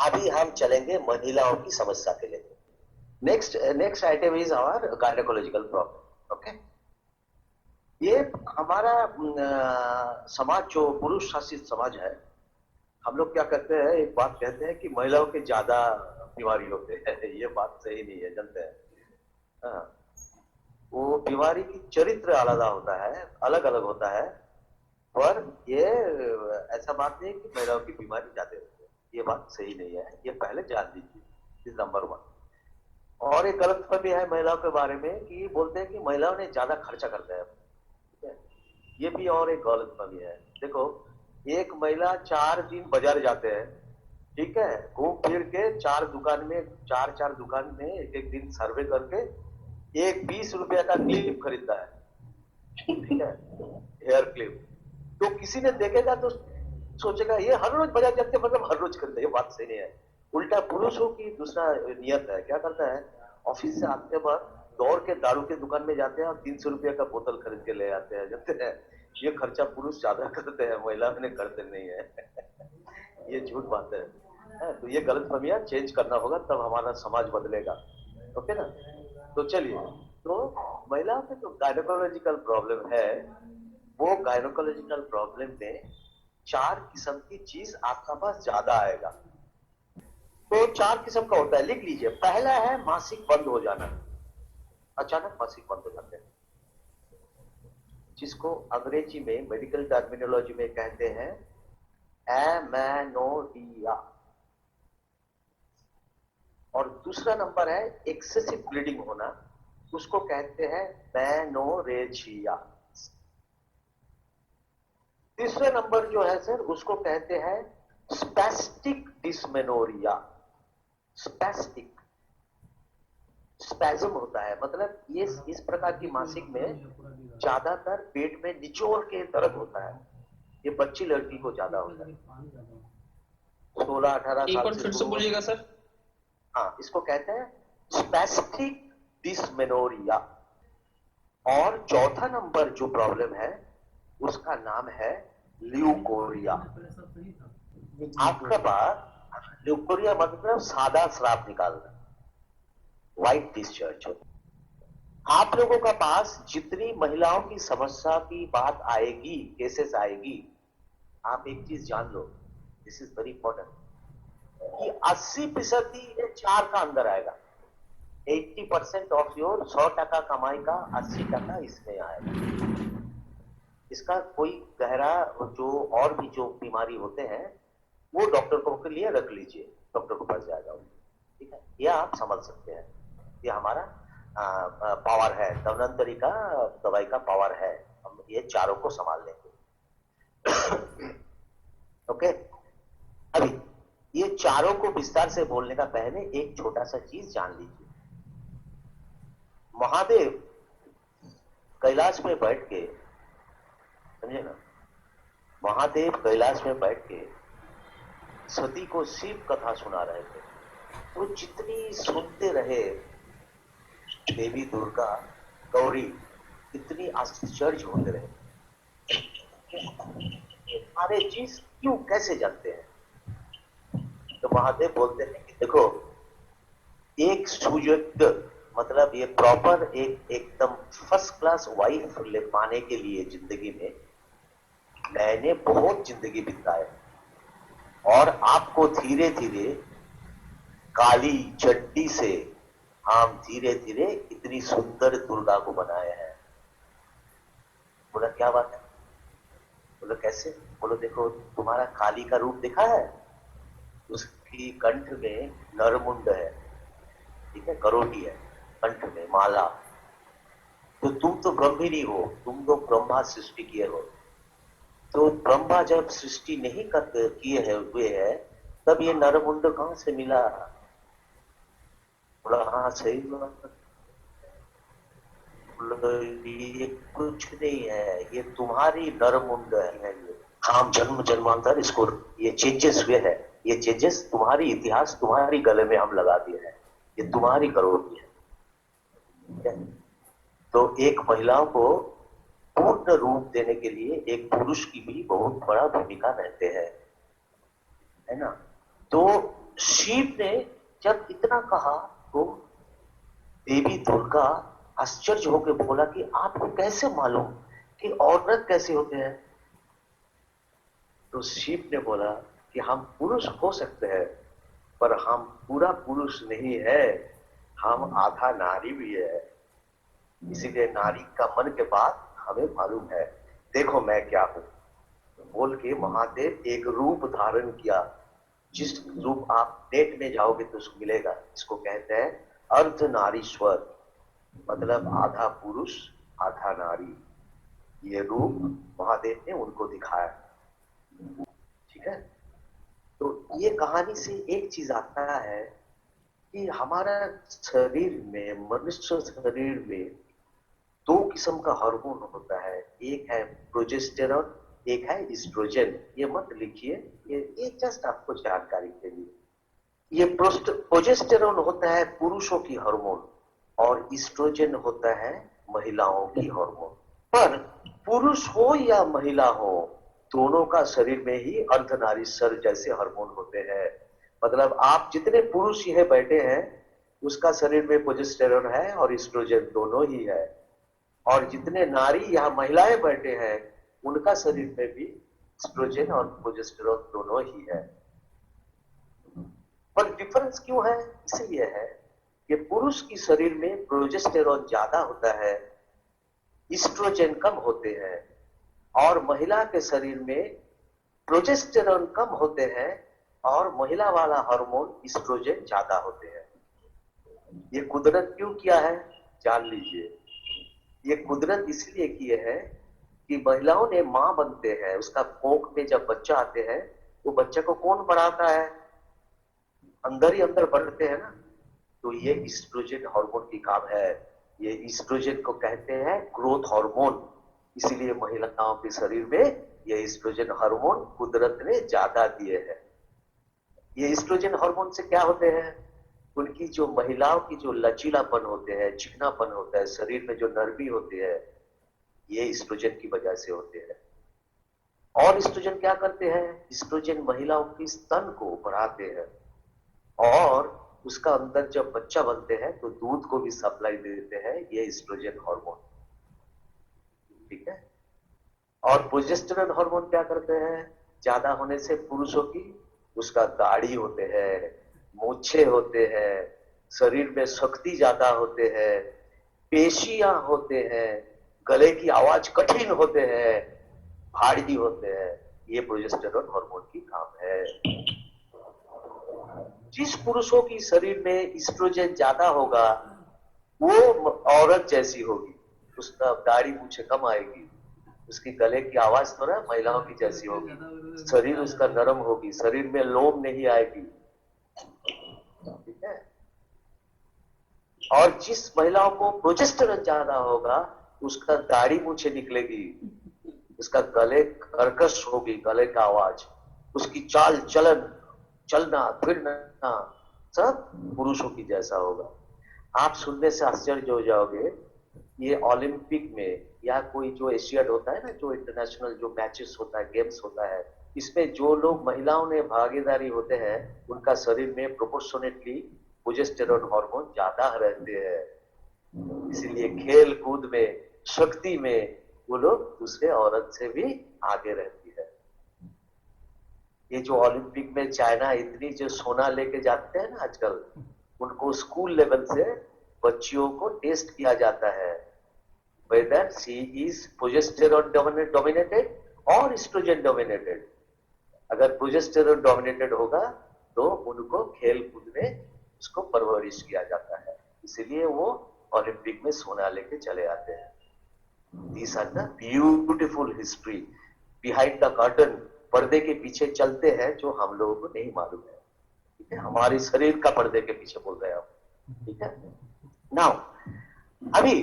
अभी हम चलेंगे महिलाओं की समस्या के लिए। Next item is our gynaecological problem. Okay, ये हमारा समाज जो पुरुष शासित समाज है, हम लोग क्या करते हैं, एक बात कहते हैं कि महिलाओं के ज्यादा बीमारी होते हैं। ये बात सही नहीं है, जानते हैं। हाँ, वो बीमारी की चरित्र अलग होता है, अलग अलग होता है, पर ये ऐसा बात नहीं है कि महिलाओं की बीमारी ज्यादा होती है। ये बात सही नहीं है, ये पहले जान लीजिए। इस नंबर वन। और एक गलतफहमी है महिलाओं के बारे में कि बोलते हैं कि महिलाओं ने ज्यादा खर्चा करते हैं। ठीक है, ये भी और एक गलतफहमी है। देखो, एक महिला 4 दिन बाजार जाते हैं, ठीक है, घूम फिर के चार चार दुकान में एक एक दिन सर्वे करके एक 20 रुपया का क्लिप खरीदता है। ठीक है, हेयर क्लिप। तो किसी ने देखेगा तो सोचेगा ये हर रोज बाजार जाते हैं, मतलब हर रोज करते हैं। ये बात सही नहीं है। उल्टा पुरुषों की दूसरा नियत है, क्या करता है, ऑफिस से आते वक्त दौड़ के दारू के दुकान में जाते हैं और 300 रुपया का बोतल खरीद के ले आते हैं, जानते हैं। ये खर्चा पुरुष ज्यादा करते हैं, महिला ने करते नहीं है। ये झूठ बात है। तो ये गलत फहमियां चेंज करना होगा, तब हमारा समाज बदलेगा। ओके ना। तो चलिए, तो महिलाओं के जो गायनेकोलॉजिकल प्रॉब्लम है, वो गायनेकोलॉजिकल प्रॉब्लम में 4 किस्म की चीज आपका पास ज्यादा आएगा। तो 4 किस्म का होता है, लिख लीजिए। पहला है मासिक बंद हो जाना, अचानक मासिक बंद हो जाते हैं, जिसको अंग्रेजी में मेडिकल टर्मिनोलॉजी में कहते हैं एमेनोरिया। और दूसरा नंबर है एक्सेसिव ब्लीडिंग होना, उसको कहते हैं मेनोरेजिया। तीसरा नंबर जो है सर, उसको कहते हैं स्पैस्टिक डिस्मेनोरिया। स्पैस्टिक, स्पैज्म होता है, मतलब ये इस प्रकार की मासिक में ज्यादातर पेट में निचोड़ के दर्द होता है। ये बच्ची लड़की को ज्यादा होता है, 16-18 एक साल बार से फिर से शुरू हो। बोलिएगा सर। हाँ, इसको कहते हैं स्पैस्टिक डिस्मेनोरिया। और चौथा नंबर जो प्रॉब्लम है, उसका नाम है ल्यूकोरिया। आपका पास ल्यूकोरिया मतलब सादा स्राव निकालना, व्हाइट डिस्चार्ज होता। आप लोगों का पास जितनी महिलाओं की समस्या की बात आएगी, केसेस आएगी, आप एक चीज जान लो, दिस इज वेरी इंपॉर्टेंट, कि 80% ये 4 का अंदर आएगा। 80% ऑफ योर 100 टका कमाई का 80 टका इसमें आएगा। इसका कोई गहरा जो और भी जो बीमारी होते हैं, वो डॉक्टर को के लिए रख लीजिए, डॉक्टर के पास जाएगा। ठीक है, ये आप समझ सकते हैं। ये हमारा पावर है, धन्वंतरी का दवाई का पावर है, हम ये चारों को संभाल लेंगे। ओके, अभी ये चारों को विस्तार से बोलने का पहले एक छोटा सा चीज जान लीजिए। महादेव कैलाश में बैठ के, समझे ना, महादेव कैलाश में बैठ के सती को शिव कथा सुना रहे थे। तो जितनी सुनते रहे देवी दुर्गा गौरी, इतनी आश्चर्य होते रहे, सारे चीज क्यों कैसे जानते हैं। तो महादेव बोलते हैं कि देखो, एक सुयोग्य, मतलब ये प्रॉपर एक एकदम फर्स्ट क्लास वाइफ ले पाने के लिए जिंदगी में मैंने बहुत जिंदगी बिताए, और आपको धीरे धीरे काली चड्डी से हम धीरे धीरे इतनी सुंदर दुर्गा को बनाए हैं। बोला क्या बात है, बोलो कैसे, बोलो देखो तुम्हारा काली का रूप देखा है, उसकी कंठ में नरमुंड है, ठीक है, करोटी है, कंठ में माला। तो तुम तो ब्रह्मिणी हो, तुम तो ब्रह्मा सृष्टि किए हो। तो ब्रह्मा जब सृष्टि नहीं करते किए है हुए है, तब ये नरमुंड कहां से मिला। बोला हाँ सही बात, ये कुछ नहीं है, ये तुम्हारी नरमुंड है। ये हम जन्म जन्मांतर इसको ये चेंजेस हुए हैं, ये चेंजेस तुम्हारी इतिहास तुम्हारी गले में हम लगा दिए हैं, ये तुम्हारी करोड़ी है। तो एक महिलाओं को पूर्ण रूप देने के लिए एक पुरुष की भी बहुत बड़ा भूमिका रहते हैं, है ना। तो शिव ने जब इतना कहा तो देवी दुर्गा आश्चर्य होकर बोला कि आपको कैसे मालूम कि औरत कैसे होते हैं? तो शिव ने बोला कि हम पुरुष हो सकते हैं पर हम पूरा पुरुष नहीं है, हम आधा नारी भी है। इसीलिए नारी का मन के बाद हमें मालूम है, देखो मैं क्या हूं बोल के महादेव एक रूप धारण किया। जिस रूप आप नेट में जाओगे तो उसको मिलेगा। इसको कहते हैं अर्धनारीश्वर, मतलब आधा पुरुष आधा नारी। ये रूप महादेव ने उनको दिखाया। ठीक है, तो ये कहानी से एक चीज आता है कि हमारा शरीर में, मनुष्य शरीर में दो किस्म का हार्मोन होता है। एक है प्रोजेस्टेरॉन, एक है एस्ट्रोजन। ये मत लिखिए, ये जस्ट आपको जानकारी के लिए। ये प्रोजेस्टेरॉन होता है पुरुषों की हार्मोन और एस्ट्रोजन होता है महिलाओं की हार्मोन। पर पुरुष हो या महिला हो, दोनों का शरीर में ही अर्धनारीश्वर जैसे हार्मोन होते हैं। मतलब आप जितने पुरुष यहाँ बैठे हैं उसका शरीर में प्रोजेस्टेरॉन है और एस्ट्रोजन दोनों ही है, और जितने नारी यहाँ महिलाएं बैठे हैं उनका शरीर में भी एस्ट्रोजन और प्रोजेस्टेरॉन दोनों ही है। पर डिफरेंस क्यों है? इसलिए है कि पुरुष की शरीर में प्रोजेस्टेरॉन ज्यादा होता है, एस्ट्रोजन कम होते हैं, और महिला के शरीर में प्रोजेस्टेरॉन कम होते हैं और महिला वाला हार्मोन एस्ट्रोजन ज्यादा होते हैं। ये कुदरत क्यों किया है जान लीजिए। ये कुदरत इसलिए किए है कि महिलाओं ने मां बनते हैं, उसका कोख में जब बच्चा आते हैं वो बच्चे को कौन बढ़ाता है? अंदर ही अंदर बढ़ते हैं ना। तो ये एस्ट्रोजन हार्मोन की काम है। ये एस्ट्रोजन को कहते हैं ग्रोथ हार्मोन। इसीलिए महिलाओं के शरीर में ये एस्ट्रोजन हार्मोन कुदरत ने ज्यादा दिए हैं। ये एस्ट्रोजन हार्मोन से क्या होते हैं? उनकी जो महिलाओं की जो लचीलापन होते हैं, चिकनापन होता है, शरीर में जो नरमी होती है, ये एस्ट्रोजन की वजह से होते हैं। और एस्ट्रोजन क्या करते हैं? एस्ट्रोजन महिलाओं की स्तन को बढ़ाते हैं और उसका अंदर जब बच्चा बनते हैं तो दूध को भी सप्लाई देते हैं, ये एस्ट्रोजन हार्मोन। ठीक है। और प्रोजेस्टेरॉन हार्मोन क्या करते हैं? ज्यादा होने से पुरुषों की उसका दाढ़ी होते हैं, मूछे होते हैं, शरीर में शक्ति ज्यादा होते हैं, पेशियां होते हैं, गले की आवाज कठिन होते हैं, भारी होते हैं। ये प्रोजेस्टेरॉन हार्मोन की काम है। जिस पुरुषों की शरीर में एस्ट्रोजन ज्यादा होगा वो औरत जैसी होगी, उसका दाढ़ी मूछे कम आएगी, उसकी गले की आवाज थोड़ा महिलाओं की जैसी होगी, शरीर उसका नरम होगी, शरीर में लोम नहीं आएगी। ठीक है। और जिस महिलाओं को प्रोजेस्टेरॉन ज्यादा होगा उसका दाढ़ी मूछे निकलेगी, उसका गले कर्कश होगी, गले का आवाज, उसकी चाल चलन, चलना फिरना सब पुरुषों की जैसा होगा। आप सुनने से आश्चर्य हो जाओगे, ये ओलंपिक में या कोई जो एशियड होता है ना, जो इंटरनेशनल जो मैचेस होता है, गेम्स होता है, इसमें जो लोग महिलाओं ने भागीदारी होते हैं उनका शरीर में प्रोपोर्शनेटली प्रोजेस्टेरॉन हार्मोन ज्यादा रहते हैं। इसीलिए खेल कूद में, शक्ति में वो लोग दूसरे औरत से भी आगे रहती है। ये जो ओलंपिक में चाइना इतनी जो सोना लेके जाते हैं ना आजकल, उनको स्कूल लेवल से बच्चियों को टेस्ट किया जाता है whether she is progesterone dominated और estrogen dominated। अगर प्रोजेस्टेरॉन डोमिनेटेड होगा तो उनको खेल कूद में उसको परवरिश किया जाता है, इसीलिए वो ओलंपिक में सोना लेके चले आते हैं। These are the beautiful history behind the curtain। पर्दे के पीछे चलते हैं जो हम लोगों को नहीं मालूम है। ठीक है, हमारे शरीर का पर्दे के पीछे बोल रहे हो। ठीक है। नाउ अभी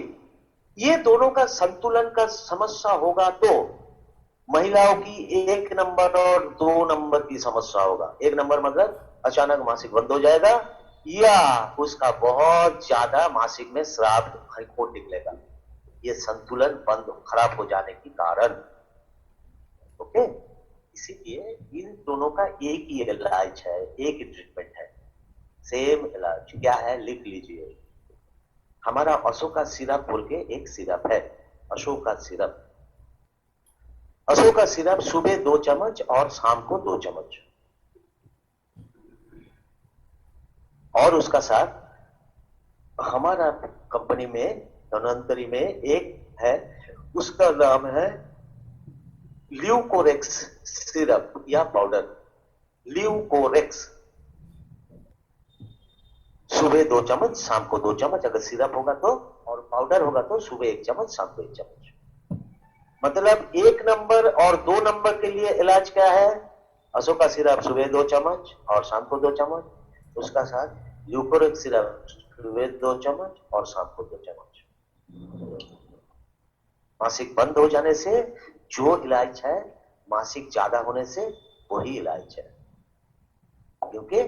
ये दोनों का संतुलन का समस्या होगा तो महिलाओं की 1 नंबर और 2 नंबर की समस्या होगा। 1 नंबर मतलब अचानक मासिक बंद हो जाएगा या उसका बहुत ज्यादा मासिक में श्राप रिपोर्ट निकलेगा। ये संतुलन बंद खराब हो जाने के कारण। ओके, इसीलिए इन दोनों का एक ही इलाज है, एक ही ट्रीटमेंट है। सेम इलाज क्या है लिख लीजिए। हमारा अशोका सिरप बोल के एक सिरप है, अशोका सिरप। अशोका सिरप सुबह 2 चम्मच और शाम को 2 चम्मच, और उसका साथ हमारा कंपनी में धनवंतरी में एक है, उसका नाम है ल्यूकोरेक्स सिरप या पाउडर। ल्यूकोरेक्स सुबह 2 चम्मच, शाम को 2 चम्मच अगर सिरप होगा तो, और पाउडर होगा तो सुबह 1 चम्मच, शाम को 1 चम्मच। मतलब 1 नंबर और 2 नंबर के लिए इलाज क्या है? अशोका सिरप सुबह 2 चम्मच और शाम को 2 चम्मच, उसका साथ ल्यूकोरिक सिरप सुबह 2 चम्मच और शाम को 2 चम्मच। मासिक बंद हो जाने से जो इलाज है, मासिक ज्यादा होने से वही इलाज है। क्योंकि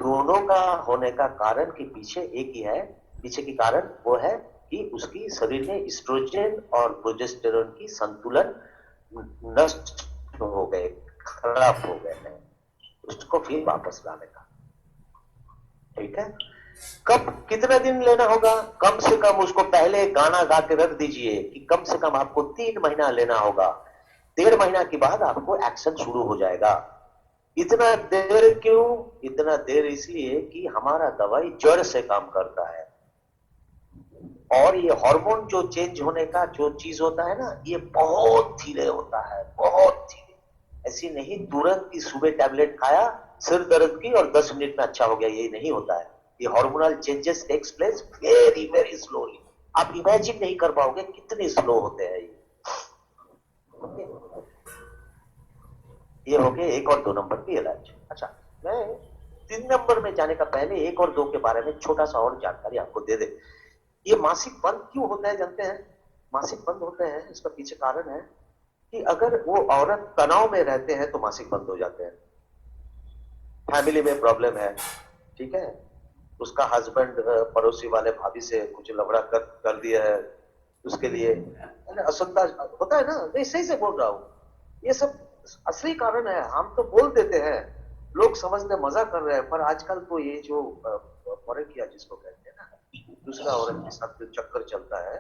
दोनों का होने का कारण के पीछे एक ही है, पीछे की कारण वो है कि उसकी शरीर में एस्ट्रोजन और प्रोजेस्टेरोन की संतुलन नष्ट हो गए, खराब हो गए हैं, उसको फिर वापस लाने का। ठीक है, कब कितना दिन लेना होगा? कम से कम उसको पहले गाना गा के रख दीजिए कि कम से कम आपको 3 महीना लेना होगा। 1.5 महीना के बाद आपको एक्शन शुरू हो जाएगा। इतना देर क्यों? इतना देर इसलिए कि हमारा दवाई जड़ से काम करता है, और ये हार्मोन जो चेंज होने का जो चीज होता है ना, ये बहुत धीरे होता है, बहुत धीरे। ऐसी नहीं तुरंत की सुबह टैबलेट खाया सिर दर्द की और 10 मिनट में अच्छा हो गया, ये नहीं होता है। ये hormonal changes takes place very very slowly. आप इमेजिन नहीं कर पाओगे कितने स्लो होते हैं ये। ये हो गए 1 और 2 नंबर की इलाज। अच्छा, मैं 3 नंबर में जाने का पहले 1 और 2 के बारे में छोटा सा और जानकारी आपको दे दे। ये मासिक बंद क्यों होता है जानते हैं? मासिक बंद होते हैं, इसका पीछे कारण है कि अगर वो औरत तनाव में रहते हैं तो मासिक बंद हो जाते हैं। फैमिली में प्रॉब्लम है, ठीक है, उसका हस्बैंड पड़ोसी वाले भाभी से कुछ लफड़ा कर दिया है, उसके लिए असंतोष होता है ना। नहीं, सही से बोल रहा हूँ, ये सब असली कारण है। हम तो बोल देते हैं, लोग समझते मजा कर रहे हैं, पर आजकल तो ये जो परकिया जिसको कहते हैं ना, दूसरा औरत के साथ जो चक्कर चलता है,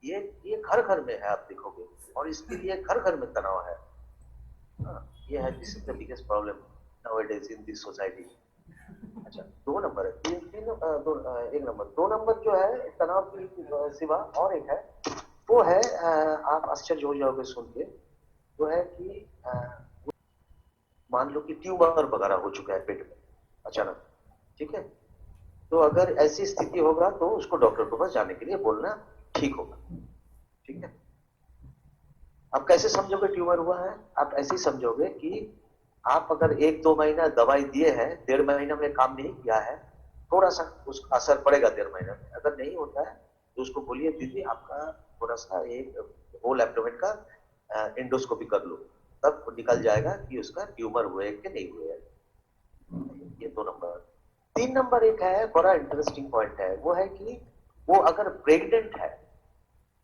ये घर घर में है, आप देखोगे, और इसके लिए घर घर में तनाव है। ये है, this is the biggest problem nowadays in this society. अच्छा, 2 नंबर है, 1 नंबर 2 नंबर जो है तनाव की सिवा और एक है, वो है आप आश्चर्य हो जाओगे सुन के, वो है कि मान लो कि ट्यूमर वगैरह हो चुका है पेट में अचानक, ठीक है, तो अगर ऐसी स्थिति होगा तो उसको डॉक्टर के पास जाने के लिए बोलना ठीक होगा। ठीक है, आप कैसे समझोगे ट्यूमर हुआ है? आप ऐसे ही समझोगे कि आप अगर 1-2 महीना दवाई दिए हैं, 1.5 महीना में काम नहीं किया है, थोड़ा सा उसका असर पड़ेगा 1.5 महीना में। अगर नहीं होता है तो उसको बोलिए दीदी आपका थोड़ा सा एक होल एब्डोमेन का एंडोस्कोपी कर लो, तब निकल जाएगा कि उसका ट्यूमर हुए कि नहीं हुए। ये 2 नंबर। 3 नंबर एक है, बड़ा इंटरेस्टिंग पॉइंट है, वो है कि वो अगर प्रेग्नेंट है,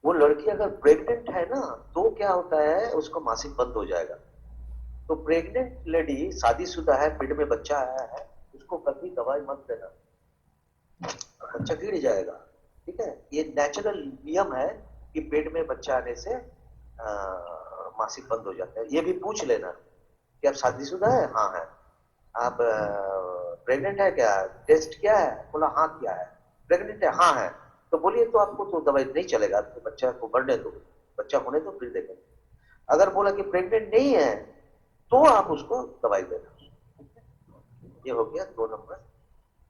वो लड़की अगर प्रेग्नेंट है ना, तो क्या होता है, उसको मासिक बंद हो जाएगा। तो प्रेग्नेंट लेडी शादीशुदा है, पेट में बच्चा आया है, उसको कभी दवाई मत देना, बच्चा गिर जाएगा। ठीक है, ये नेचुरल नियम है कि पेट में बच्चा आने से मासिक बंद हो जाता है। ये भी पूछ लेना कि आप शादीशुदा है? हाँ है। आप प्रेग्नेंट है क्या? टेस्ट किया है? बोला हाँ किया है। प्रेग्नेंट है? हाँ है। तो बोलिए तो आपको तो दवाई नहीं चलेगा, तो बच्चा को बढ़ने दो, बच्चा होने दो फिर देखेंगे। अगर बोला कि प्रेग्नेंट नहीं है तो आप उसको दवाई देना। ये हो गया 2 नंबर।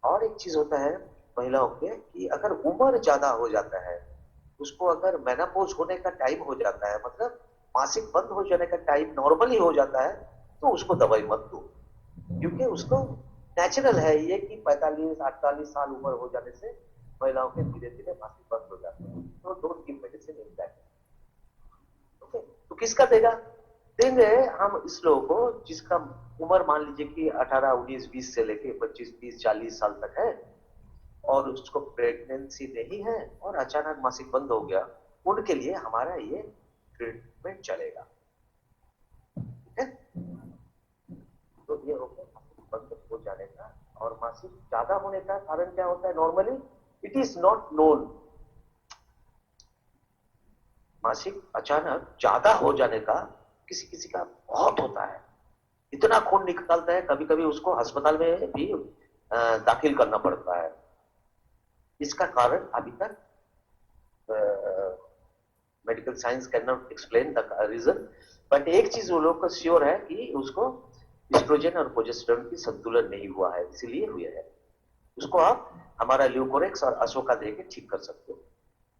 और एक चीज होता है महिलाओं के कि अगर उम्र ज्यादा हो जाता है, उसको अगर मेनोपॉज होने का टाइम हो जाता है, मतलब मासिक बंद हो जाने का टाइम नॉर्मली हो जाता है, तो उसको दवाई मत दो। क्योंकि उसको नेचुरल है ये कि 45-48 साल उम्र हो जाने से महिलाओं के धीरे धीरे मासिक बंद हो जाते हैं, तो don't give medicine in that. Okay, तो किसका देगा? देंगे हम इस लोगों को जिसका उम्र मान लीजिए कि 18, 19, 20 से लेके 25, 30, 40 साल तक है, और उसको प्रेगनेंसी नहीं है और अचानक मासिक बंद हो गया, उनके लिए हमारा ये ट्रीटमेंट चलेगा। ठीक है, तो ये हो गया मासिक बंद हो जाने का। और मासिक मासिक ज्यादा होने का कारण क्या होता है? Normally it is not known. मासिक अचानक ज्यादा हो जाने का किसी किसी का बहुत होता है, इतना खून निकलता है, कभी कभी उसको अस्पताल में भी दाखिल करना पड़ता है। इसका कारण अभी तक medical science can not explain the reason, but एक चीज वो लोग को श्योर है कि उसको एस्ट्रोजन और प्रोजेस्टेरोन की संतुलन नहीं हुआ है, इसीलिए हुए है। उसको आप हमारा ल्यूकोरेक्स और अशोका दे के ठीक कर सकते हो।